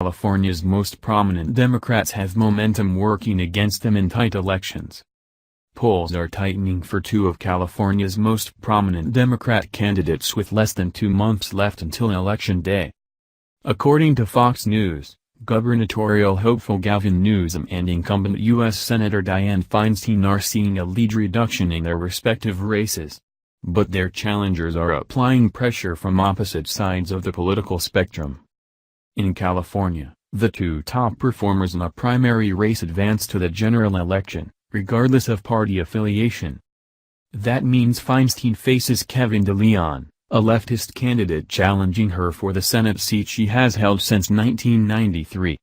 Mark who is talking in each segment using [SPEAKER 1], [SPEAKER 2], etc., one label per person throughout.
[SPEAKER 1] California's most prominent Democrats have momentum working against them in tight elections. Polls are tightening for two of California's most prominent Democrat candidates with less than 2 months left until Election Day. According to Fox News, gubernatorial hopeful Gavin Newsom and incumbent U.S. Senator Dianne Feinstein are seeing a lead reduction in their respective races. But their challengers are applying pressure from opposite sides of the political spectrum. In California, the two top performers in a primary race advance to the general election, regardless of party affiliation. That means Feinstein faces Kevin DeLeon, a leftist candidate challenging her for the Senate seat she has held since 1993.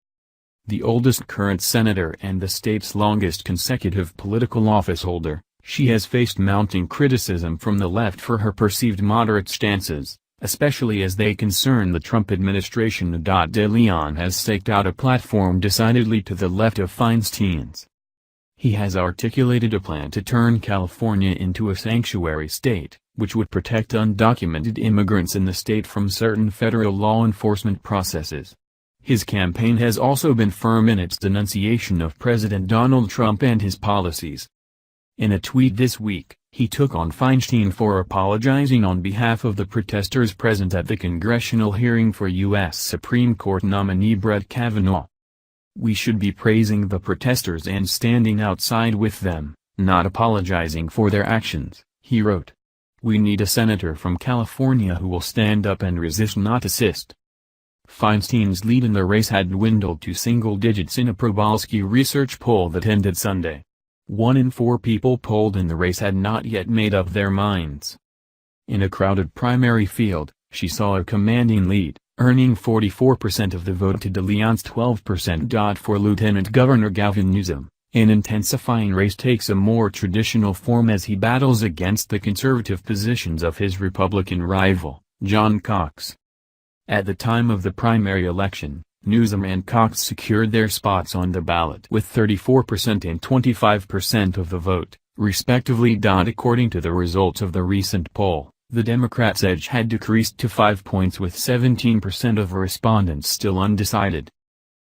[SPEAKER 1] The oldest current senator and the state's longest consecutive political officeholder, she has faced mounting criticism from the left for her perceived moderate stances, especially as they concern the Trump administration. DeLeon has staked out a platform decidedly to the left of Feinstein's. He has articulated a plan to turn California into a sanctuary state, which would protect undocumented immigrants in the state from certain federal law enforcement processes. His campaign has also been firm in its denunciation of President Donald Trump and his policies. In a tweet this week, he took on Feinstein for apologizing on behalf of the protesters present at the congressional hearing for U.S. Supreme Court nominee Brett Kavanaugh. "We should be praising the protesters and standing outside with them, not apologizing for their actions," he wrote. "We need a senator from California who will stand up and resist, not assist." Feinstein's lead in the race had dwindled to single digits in a Probalski research poll that ended Sunday. 1 in 4 people polled in the race had not yet made up their minds. In a crowded primary field, she saw a commanding lead, earning 44% of the vote to DeLeon's 12%. For Lieutenant Governor Gavin Newsom, an intensifying race takes a more traditional form as he battles against the conservative positions of his Republican rival, John Cox. At the time of the primary election, Newsom and Cox secured their spots on the ballot with 34% and 25% of the vote, respectively. According to the results of the recent poll, the Democrats' edge had decreased to 5 points with 17% of respondents still undecided.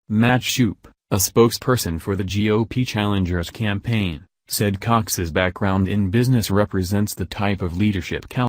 [SPEAKER 1] Matt Shupe, a spokesperson for the GOP challenger's campaign, said Cox's background in business represents the type of leadership